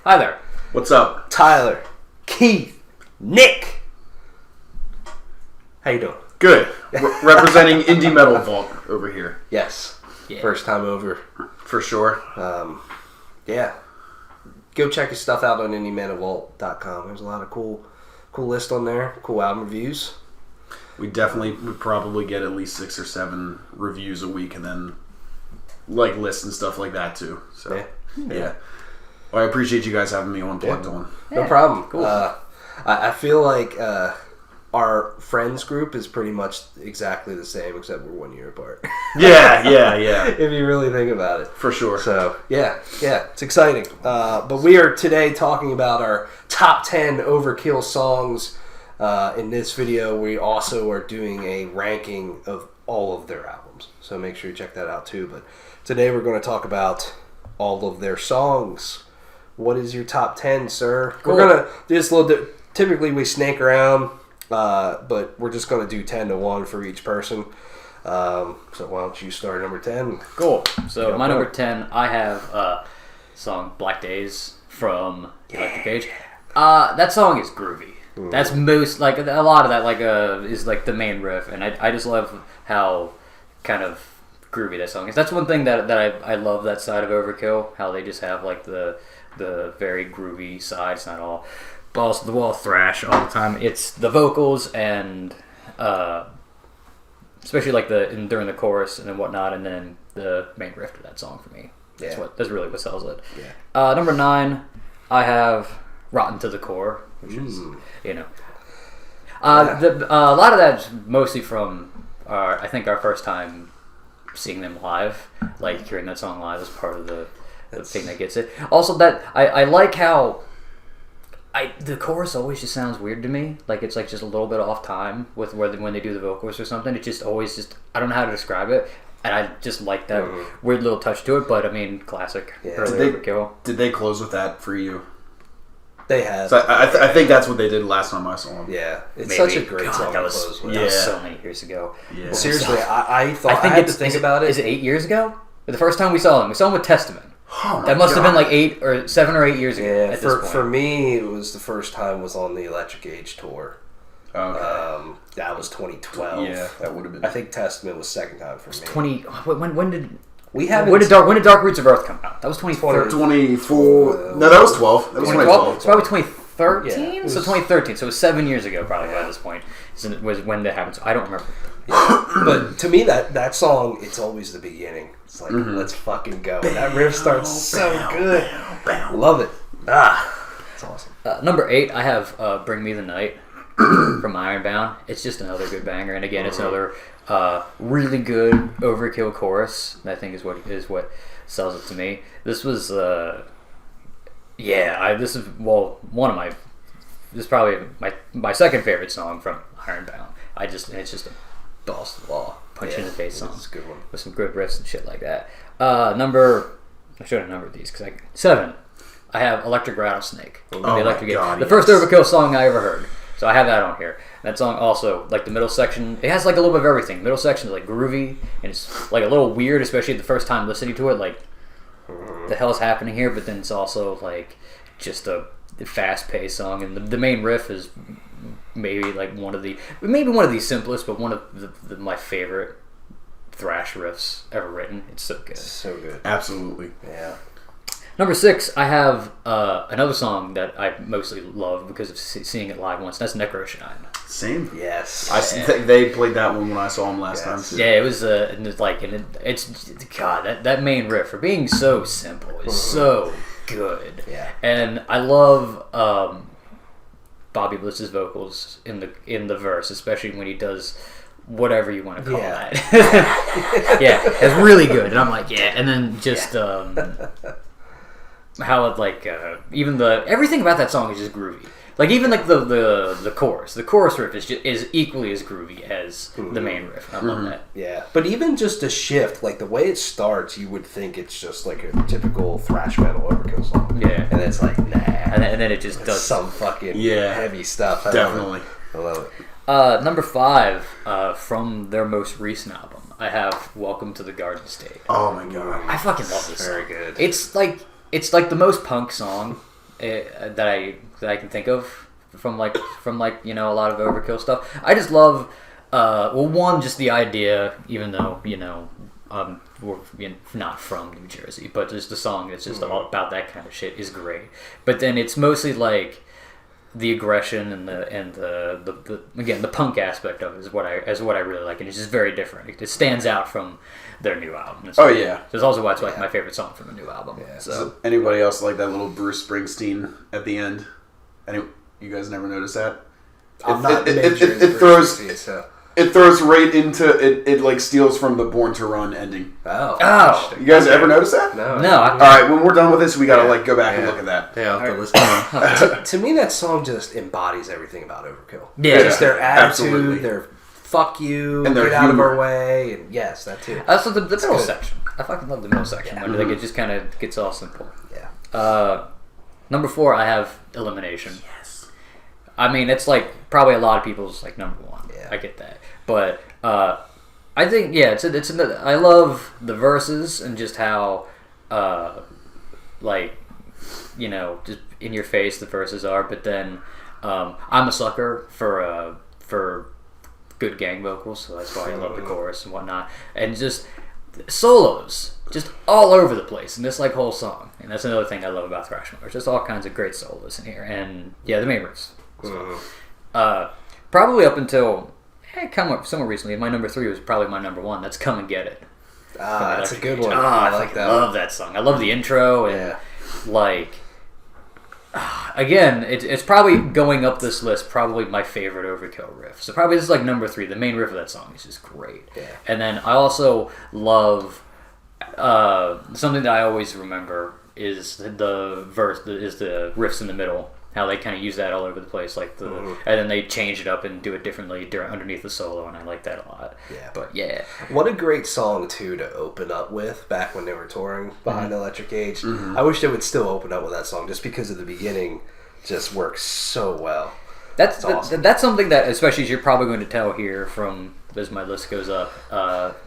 Hi there. What's up? Tyler, Keith, Nick. How you doing? Good. Representing Indy Metal Vault over here. Yes. Yeah. First time over. For sure. Yeah. Go check his stuff out on IndyMetalVault.com. There's a lot of cool list on there. Cool album reviews. We would probably get at least 6 or 7 reviews a week, and then like lists and stuff like that too. So yeah. Well, I appreciate you guys having me on Plugged On. No problem. Cool. I feel like our friends group is pretty much exactly the same, except we're 1 year apart. Yeah. If you really think about it. For sure. So, yeah, it's exciting. But we are today talking about our top 10 Overkill songs. In this video, we also are doing a ranking of all of their albums. So make sure you check that out too. But today we're going to talk about all of their songs. What is your top 10, sir? Cool. We're going to do this a little bit. Typically we snake around, but we're just going to do 10 to 1 for each person. So why don't you start number 10? Cool. So my number 10, I have song Black Days from Electric Age. That song is groovy. That's most, like, a lot of that, like, is, like, the main riff, and I just love how kind of groovy that song is. That's one thing that I love that side of Overkill, how they just have, like, the very groovy side. It's not all balls to the wall thrash all the time. It's the vocals and, especially, like, during the chorus and whatnot, and then the main riff to that song for me. That's really what sells it. Yeah. Number 9, I have Rotten to the Core, which is, you know, a lot of that's mostly from I think our first time seeing them live, like hearing that song live is part of the thing that gets it. Also, that I like how the chorus always just sounds weird to me, like it's like just a little bit off time with when they do the vocals or something. It just always I don't know how to describe it. And I just like that weird little touch to it, but I mean, classic. Yeah. Early Overkill. Did they close with that for you? They have. So I think that's what they did last time I saw them. Yeah. It's Maybe. such a great song That to was close with. so many years ago. Yeah. Seriously, I thought I had to think about it. Is it 8 years ago? The first time we saw them with Testament. Oh That must have been like 7 or 8 years ago. Yeah, at this point. for me, it was the first time was on the Electric Age tour. Okay. That was 2012. Yeah, that would have been. I think Testament was second time for me. 20. When did we have? When did Dark Roots of Earth come out? That was 2013. 24. No, that was 12. That was 2012. It's probably 2013. Yeah, So 2013. So it was 7 years ago, probably by this point. Was when that happened. So I don't remember. But to me, that song, it's always the beginning. It's like, let's fucking go. That riff starts so good. Love it. It's awesome. Number 8, I have "Bring Me the Night" from Ironbound. It's just another good banger, and again, it's another really good Overkill chorus. That I think is what sells it to me. This was this is one of my. This is probably my second favorite song from Ironbound. It's just a balls to the wall, punch in the face song. It's a good one with some good riffs and shit like that. I should have numbered these 7. I have "Electric Rattlesnake." Oh my God, the first Overkill song I ever heard. So I have that on here. That song also, like the middle section, it has like a little bit of everything. Middle section is like groovy, and it's like a little weird, especially the first time listening to it. Like, the hell's happening here? But then it's also like just a fast-paced song, and the main riff is maybe one of the simplest, but one of my favorite thrash riffs ever written. It's so good. So good. Absolutely. Yeah. Number 6, I have another song that I mostly love because of seeing it live once. That's "Necroshine." Same. Yes. They played that one when I saw them last time too. Yeah, it was God, that main riff for being so simple is so good. Yeah. And I love Bobby Bliss's vocals in the verse, especially when he does whatever you want to call that. Yeah, it's really good. And I'm like, yeah. And then just how it even everything about that song is just groovy. Like even like the chorus riff is equally as groovy as the main riff. I love that. Yeah, but even just a shift, like the way it starts, you would think it's just like a typical thrash metal Overkill song. Yeah, and it's like nah, and then it just does some fucking heavy stuff. I love it. Number 5 from their most recent album, I have "Welcome to the Garden State." Oh my God, I fucking love this. Very song. good. It's like the most punk song that I can think of from like a lot of Overkill stuff. I just love one, just the idea, even though we're not from New Jersey, but just the song that's just all about that kind of shit is great. But then it's mostly like the aggression and the again the punk aspect of it is what I really like, and it's just very different. It stands out from their new album. It's also why it's like my favorite song from a new album. Yeah. So anybody else like that little Bruce Springsteen at the end? You guys never noticed that? I'm not it throws right into it like steals from the Born to Run ending. Oh. You guys ever notice that? No. All right, when we're done with this, we gotta like go back and look at that. Yeah, I'll have to listen. To me, that song just embodies everything about Overkill. Yeah, just their attitude, absolutely. their fuck you, and get out of our way, and yes, that too. Also the middle section. I fucking love the middle section when like it just kind of gets all simple. Yeah. Number 4, I have Elimination. Yes. I mean, it's like probably a lot of people's like number 1. Yeah. I get that. But I think I love the verses and just how just in your face the verses are. But then I'm a sucker for good gang vocals, so that's why I love the chorus and whatnot. And just solos, just all over the place in this like whole song. And that's another thing I love about thrash metal. There's just all kinds of great solos in here. And yeah, the main riffs. Probably up until come up somewhere recently. My number 3 was probably my number 1. That's Come and Get It. That's a good one. I like that. I love that song. I love the intro and again, it's probably going up this list. Probably my favorite Overkill riff. So probably this is like number 3. The main riff of that song is just great. Yeah. And then I also love something that I always remember is the verse. Is the riffs in the middle. How they kind of use that all over the place, and then they change it up and do it differently underneath the solo, and I like that a lot. Yeah, but yeah, what a great song too to open up with back when they were touring behind Electric Age. I wish they would still open up with that song just because of the beginning, just works so well. That's something that, especially as you're probably going to tell here from as my list goes up,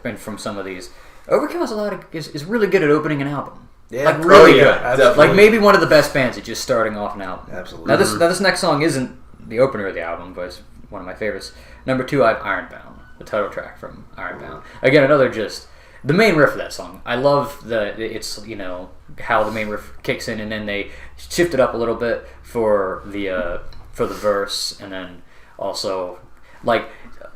and from some of these, Overkill is really good at opening an album. Yeah, like really good. Absolutely. Like maybe one of the best bands at just starting off an album. Absolutely. Now this next song isn't the opener of the album, but it's one of my favorites. Number 2, I have Ironbound, the title track from Ironbound. Again, another just the main riff of that song. I love it's how the main riff kicks in and then they shift it up a little bit for the verse, and then also like.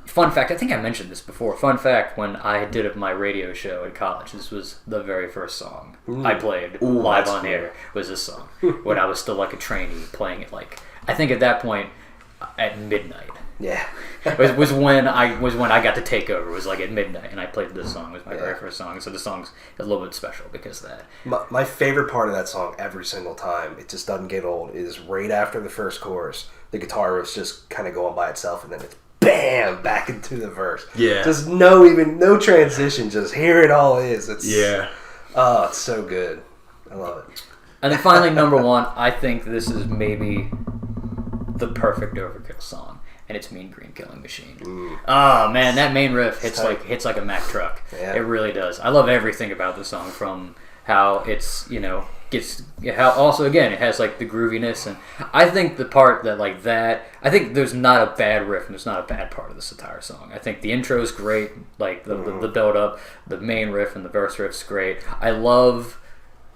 Fun fact, I think I mentioned this before. Fun fact, when I did my radio show at college, this was the very first song I played live on air, was this song. When I was still like a trainee, playing it I think at that point, at midnight. Yeah. was when I got to take over. It was like at midnight, and I played this song. It was my very first song, so the song's a little bit special because of that. My favorite part of that song every single time, it just doesn't get old, is right after the first chorus, the guitar riff's just kind of going by itself, and then it's bam, back into the verse. Yeah. Just no transition. Just here it all is. Oh, it's so good. I love it. And then finally, number 1, I think this is maybe the perfect Overkill song, and it's Mean Green Killing Machine. Oh man, that main riff hits like a Mack truck. Yeah. It really does. I love everything about the song, from how it's how also again it has like the grooviness, and I think the part that like that, I think there's not a bad riff and there's not a bad part of this entire song. I think the intro is great, like the build up, the main riff and the verse riff's great. I love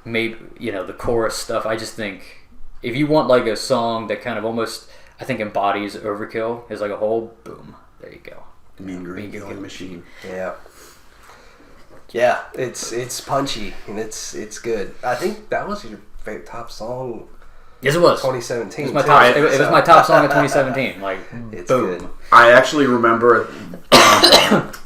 the chorus stuff. I just think if you want like a song that kind of almost I think embodies Overkill as like a whole, boom, there you go. Mean Green Killing Machine. Yeah. Yeah, it's punchy and it's good. I think that was your favorite top song. Yes, it was. 2017. It was my top song of 2017. Like, it's boom. Good. I actually remember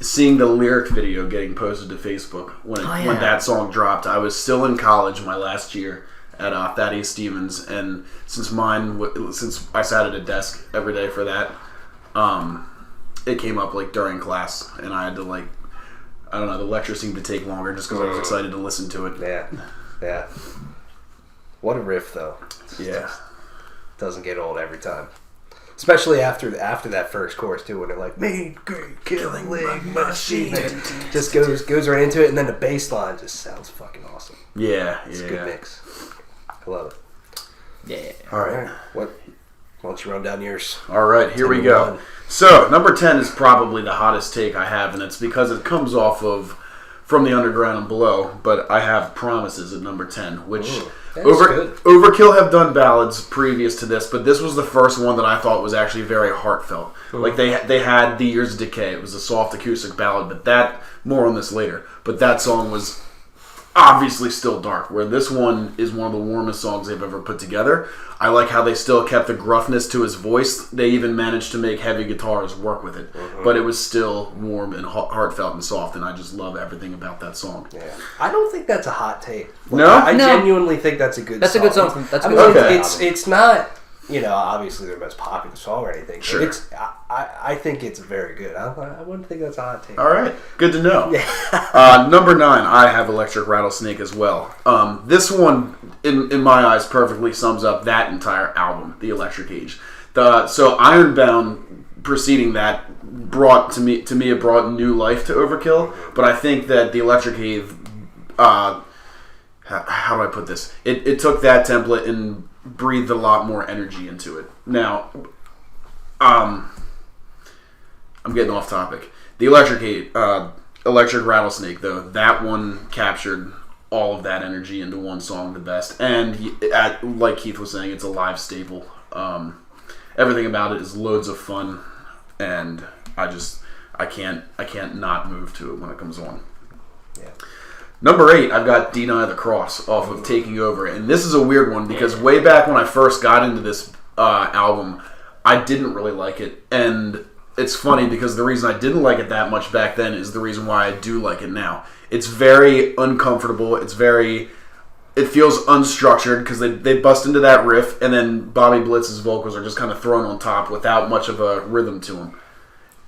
seeing the lyric video getting posted to Facebook when that song dropped. I was still in college my last year at Thaddeus Stevens, and since I sat at a desk every day for that, it came up like during class, and I had to like. I don't know, the lecture seemed to take longer just because I was excited to listen to it. Yeah. What a riff, though. Yeah. Doesn't get old every time. Especially after that first chorus, too, when they're like, Mean Green Killing Machine. Just goes right into it, and then the bass line just sounds fucking awesome. Yeah. It's a good mix. I love it. Yeah. All right. Why don't you run down yours? All right, here we go. 1. So, number 10 is probably the hottest take I have, and it's because it comes off of From the Underground and Below, but I have Promises at number 10, which Overkill have done ballads previous to this, but this was the first one that I thought was actually very heartfelt. Like, they had The Years of Decay. It was a soft acoustic ballad, but that, more on this later, but that song was obviously still dark, where this one is one of the warmest songs they've ever put together. I like how they still kept the gruffness to his voice. They even managed to make heavy guitars work with it, but it was still warm and heartfelt and soft, and I just love everything about that song. Yeah. I don't think that's a hot take. No? I genuinely think that's a good song. That's a good song. That's a good song. It's not, obviously their most popular song or anything. Sure. I think it's very good. I wouldn't think that's a hot take. All right. Good to know. Number 9, I have Electric Rattlesnake as well. This one, in my eyes, perfectly sums up that entire album, The Electric Age. So Ironbound, preceding that, brought new life to Overkill, but I think that The Electric Age, how do I put this? It took that template and breathed a lot more energy into it. Now, I'm getting off topic. The Electric Rattlesnake, though, that one captured all of that energy into one song the best. And like Keith was saying, it's a live staple. Everything about it is loads of fun, and I can't not move to it when it comes on. Yeah. Number 8, I've got Deny the Cross off of Taking Over, and this is a weird one because way back when I first got into this album, I didn't really like it, and it's funny because the reason I didn't like it that much back then is the reason why I do like it now. It's very uncomfortable. It feels unstructured because they bust into that riff, and then Bobby Blitz's vocals are just kind of thrown on top without much of a rhythm to them.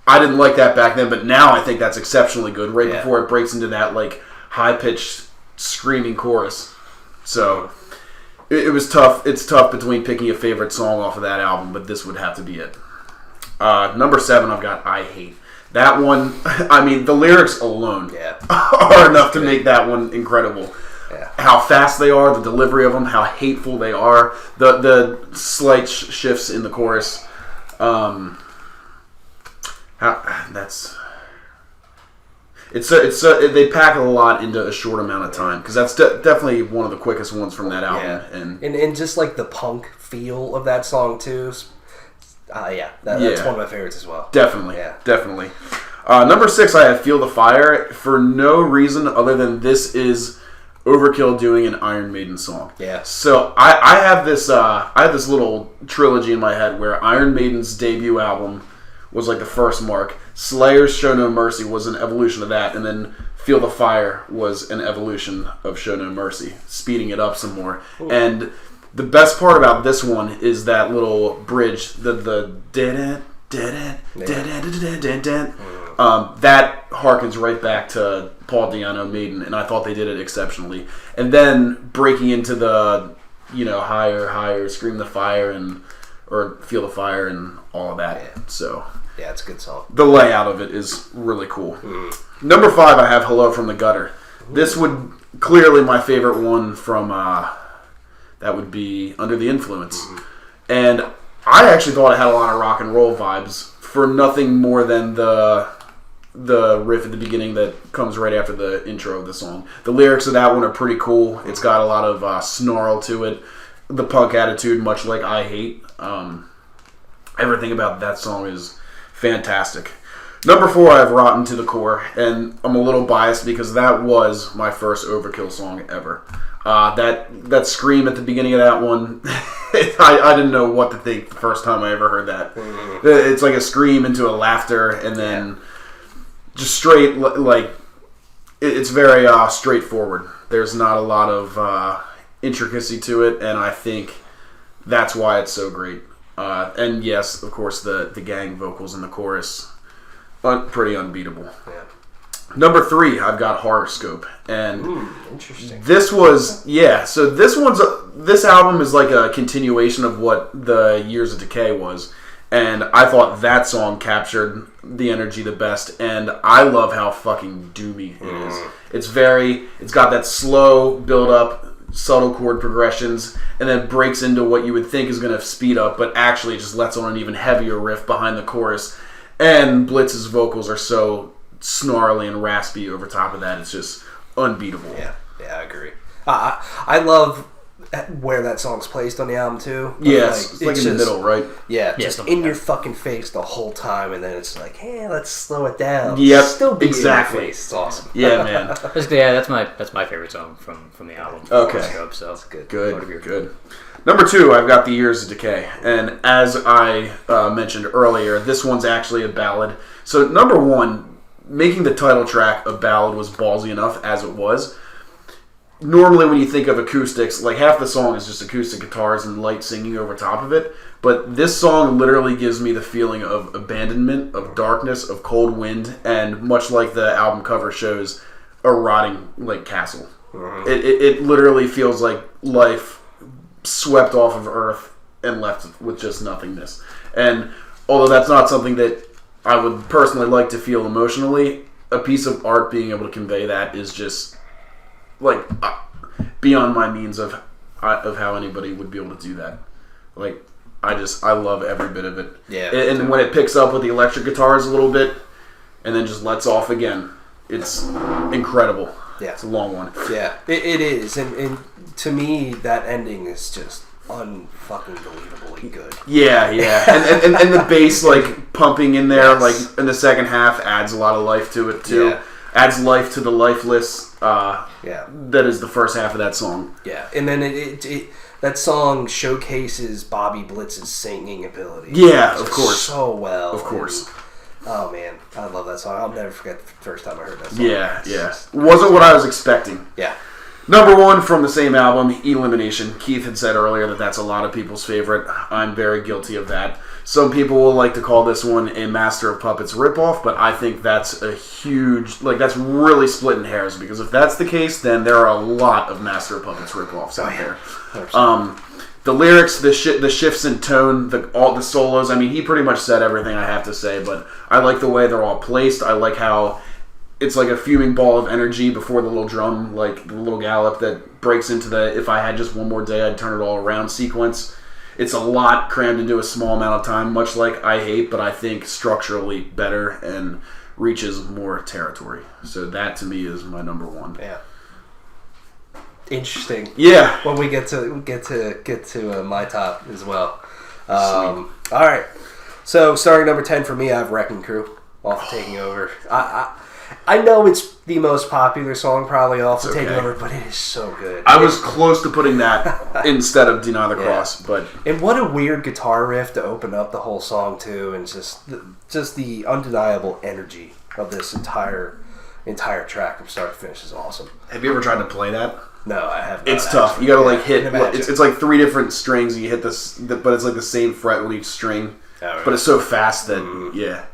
I didn't like that back then, but now I think that's exceptionally good. Right before it breaks into that like high-pitched screaming chorus. So it was tough. It's tough between picking a favorite song off of that album, but this would have to be it. Number 7, I've got I Hate. That one, I mean, the lyrics alone are enough to make that one incredible. Yeah. How fast they are, the delivery of them, how hateful they are, the slight shifts in the chorus. They pack a lot into a short amount of time because that's definitely one of the quickest ones from that album. Yeah. And just like the punk feel of that song too. That's one of my favorites as well. Definitely. Number 6, I have Feel the Fire for no reason other than this is Overkill doing an Iron Maiden song. Yeah. So I have this little trilogy in my head where Iron Maiden's debut album was like the first mark. Slayer's Show No Mercy was an evolution of that, and then Feel the Fire was an evolution of Show No Mercy, speeding it up some more. Ooh. And the best part about this one is that little bridge, the that harkens right back to Paul Di'Anno Maiden, and I thought they did it exceptionally. And then breaking into the higher, scream the fire or feel the fire and all of that. Yeah. So yeah, it's a good song. The layout of it is really cool. Number 5, I have Hello from the Gutter. This would clearly my favorite one from that would be Under the Influence. And I actually thought it had a lot of rock and roll vibes for nothing more than the riff at the beginning that comes right after the intro of the song. The lyrics of that one are pretty cool. It's got a lot of snarl to it. The punk attitude, much like I Hate. Everything about that song is fantastic. Number 4, I have Rotten to the Core, and I'm a little biased because that was my first Overkill song ever. That scream at the beginning of that one, I didn't know what to think the first time I ever heard that. It's like a scream into a laughter, and then just straight, like, it's very straightforward. There's not a lot of intricacy to it, and I think that's why it's so great. And yes, of course, the gang vocals in the chorus, pretty unbeatable. Yeah. Number 3, I've got Horoscope, and interesting. This was so this album is like a continuation of what the Years of Decay was, and I thought that song captured the energy the best, and I love how fucking doomy it is. It's got that slow build up, subtle chord progressions, and then breaks into what you would think is going to speed up, but actually just lets on an even heavier riff behind the chorus. And Blitz's vocals are so snarly and raspy over top of that. It's just unbeatable. Yeah, I agree. I love where that song's placed on the album too. Yes, it's like in the middle, right? Yeah, just in your fucking face the whole time, and then it's like, hey, let's slow it down. Yep, still be exactly. in your face. It's awesome. Yeah, man. Basically, yeah, that's my favorite song from the album. Okay, so that's good. Good. Number 2, I've got The Years of Decay, and as I mentioned earlier, this one's actually a ballad. So number 1, making the title track a ballad was ballsy enough as it was. Normally when you think of acoustics, like half the song is just acoustic guitars and light singing over top of it, but this song literally gives me the feeling of abandonment, of darkness, of cold wind, and much like the album cover shows, a rotting like castle. Mm-hmm. It literally feels like life swept off of Earth and left with just nothingness. And although that's not something that I would personally like to feel emotionally, a piece of art being able to convey that is just like beyond my means of how anybody would be able to do that. Like I love every bit of it. Yeah. And when it picks up with the electric guitars a little bit and then just lets off again, it's incredible. Yeah. It's a long one. Yeah, it is. And to me, that ending is just unfucking believably good. Yeah. and the bass like pumping in there, yes. like in the second half, adds a lot of life to it too. Yeah. Adds life to the lifeless. That is the first half of that song. Yeah, and then it that song showcases Bobby Blitz's singing ability. Yeah, of course, so well. Of course. And, oh man, I love that song. I'll never forget the first time I heard that song. Yeah. Wasn't what I was expecting. Yeah. Number 1 from the same album, Elimination. Keith had said earlier that that's a lot of people's favorite. I'm very guilty of that. Some people will like to call this one a Master of Puppets ripoff, but I think that's a huge, that's really splitting hairs, because if that's the case, then there are a lot of Master of Puppets ripoffs out there. 100%. The lyrics, the shifts in tone, all the solos, I mean, he pretty much said everything I have to say, but I like the way they're all placed. I like how it's like a fuming ball of energy before the little drum, like the little gallop that breaks into the "if I had just one more day, I'd turn it all around" sequence. It's a lot crammed into a small amount of time, much like I Hate, but I think structurally better and reaches more territory. So that to me is my number 1. Yeah. Interesting. Yeah. When we get to my top as well. All right. So starting number 10 for me, I have Wrecking Crew off Taking Over. I know it's the most popular song probably off of Taking Over, but it is so good. I was close to putting that instead of Deny the Cross, but and what a weird guitar riff to open up the whole song too, and just the undeniable energy of this entire track from start to finish is awesome. Have you ever tried to play that? No, I haven't. It's tough. You gotta hit. It's like 3 different strings, and you hit this, but it's like the same fret on each string. Oh, right. But it's so fast that yeah,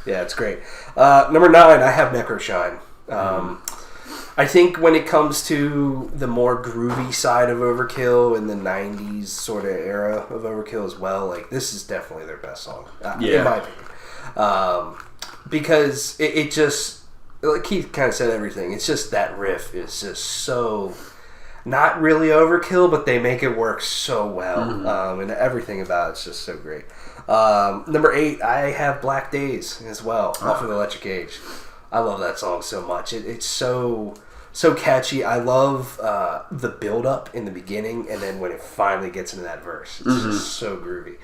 it's great. Number 9, I have Necroshine. I think when it comes to the more groovy side of Overkill in the 90s sort of era of Overkill as well, like this is definitely their best song, in my opinion. Because it just, like Keith kind of said everything, it's just that riff is just so not really Overkill, but they make it work so well, and everything about it's just so great. Number 8, I have Black Days as well, off of Electric Age. I love that song so much. It's so catchy. I love the build up in the beginning, and then when it finally gets into that verse, it's just so groovy.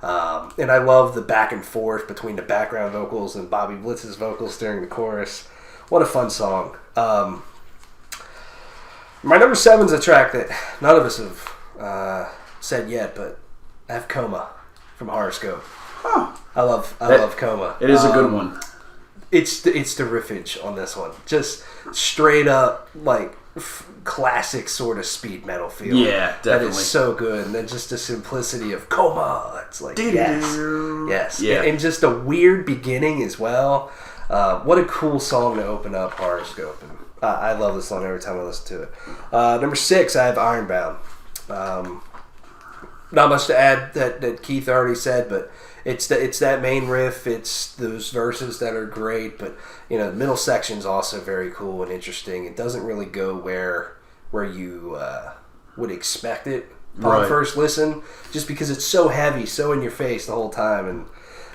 And I love the back and forth between the background vocals and Bobby Blitz's vocals during the chorus. What a fun song. My number 7 is a track that none of us have said yet, but I have Coma from Horoscope. I love Coma. It is a good one. It's the riffage on this one, just straight up like classic sort of speed metal feel. Yeah, definitely. That is so good, and then just the simplicity of Coma. It's like yes, yeah, and just a weird beginning as well. What a cool song to open up Horoscope. And I love this song every time I listen to it. Number 6, I have Ironbound. Not much to add that Keith already said, but it's that main riff. It's those verses that are great, but the middle section's also very cool and interesting. It doesn't really go where you would expect it upon first listen, just because it's so heavy, so in your face the whole time, and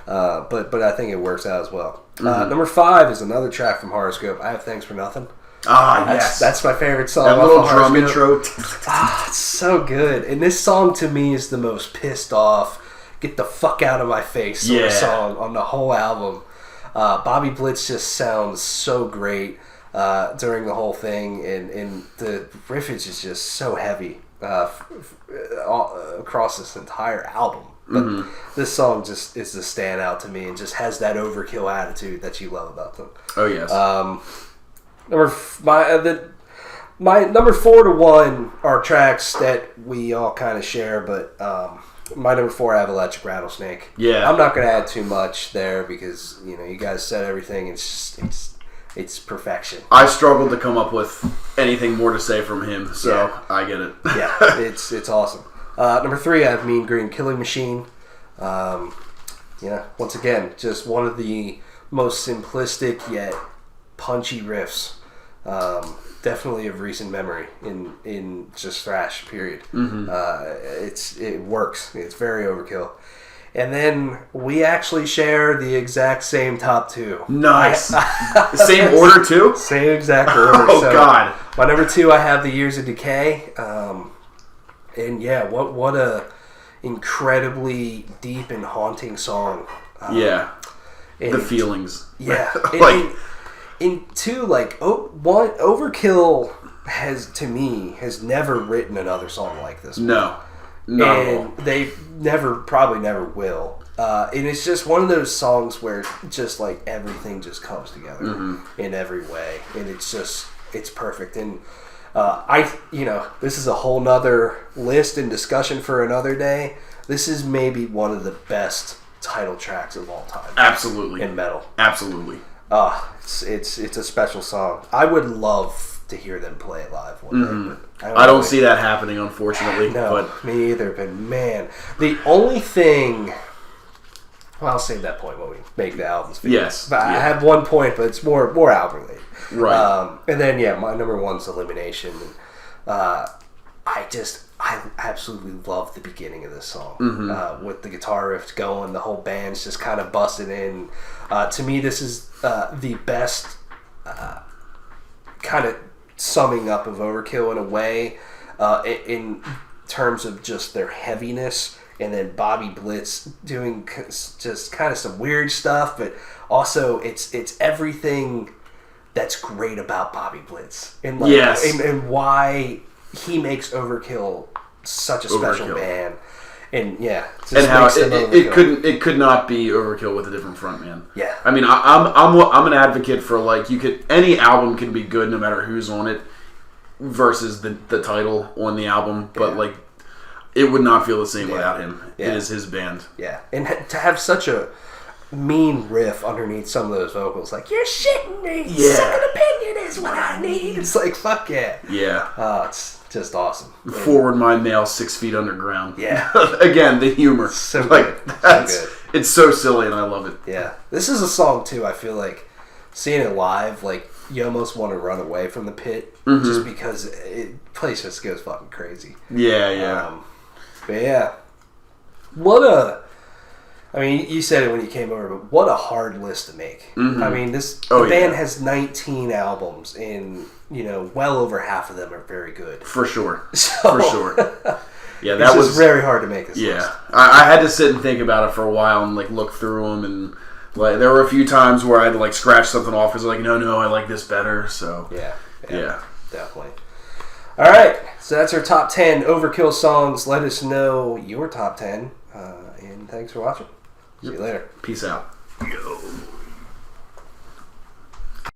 but I think it works out as well. Number 5 is another track from Horoscope. I Have Thanks for Nothing. Yes. That's my favorite song. That little drum intro. It's so good. And this song to me is the most pissed off, get the fuck out of my face sort of song on the whole album. Bobby Blitz just sounds so great during the whole thing, and the riffage is just so heavy across this entire album. But this song just is the standout to me, and just has that Overkill attitude that you love about them. Oh yes. My number 4 to 1 are tracks that we all kind of share, but my number 4, I have Electric Rattlesnake. Yeah. I'm not going to add too much there because you guys said everything. It's perfection. I struggled to come up with anything more to say from him, so I get it. Yeah, it's awesome. Number 3, I have Mean Green Killing Machine. Once again, just one of the most simplistic yet punchy riffs. Definitely of recent memory in just thrash, period. It works. It's very Overkill. And then we actually share the exact same top 2. Nice. Same order too? Same exact order. Oh, God. My number 2, I have The Years of Decay. And yeah, what a incredibly deep and haunting song. The feelings. Yeah. Like... And 2, Overkill has never written another song like this. No. And they probably never will. And it's just one of those songs where just like everything just comes together in every way, and it's perfect. And this is a whole nother list and discussion for another day. This is maybe one of the best title tracks of all time. Absolutely. In metal. Absolutely. It's a special song. I would love to hear them play it live one day. But I don't see that happening, unfortunately. No, but me either. But man, the only thing... Well, I'll save that point when we make the albums. Yes. But I have one point, but it's more album related. Right. And then, my number 1's Elimination. I absolutely love the beginning of this song. With the guitar riff going, the whole band's just kind of busting in. To me, this is the best kind of summing up of Overkill in a way, in terms of just their heaviness, and then Bobby Blitz doing just kind of some weird stuff, but also it's everything that's great about Bobby Blitz, and and why he makes Overkill such a special band. And and how it could not be Overkill with a different frontman. Yeah, I mean, I'm an advocate for any album can be good no matter who's on it, versus the title on the album, but it would not feel the same without him. It is his band. Yeah, and to have such a mean riff underneath some of those vocals, like "You're shitting me, second opinion is what I need." It's like fuck yeah. Yeah. It's just awesome. Forward my mail 6 feet underground. Yeah. Again, the humor. So good. It's so silly and I love it. Yeah. This is a song too, I feel like seeing it live, you almost want to run away from the pit just because place just goes fucking crazy. Yeah. But yeah. You said it when you came over, but what a hard list to make. I mean, the band has 19 albums, and well over half of them are very good. For sure. For sure. Yeah, that was very hard to make this list. Yeah, I had to sit and think about it for a while and look through them, and there were a few times where I had to scratch something off because no, I like this better. So yeah, definitely. All right, so that's our top 10 Overkill songs. Let us know your top 10, and thanks for watching. See you later. Peace out. Yo.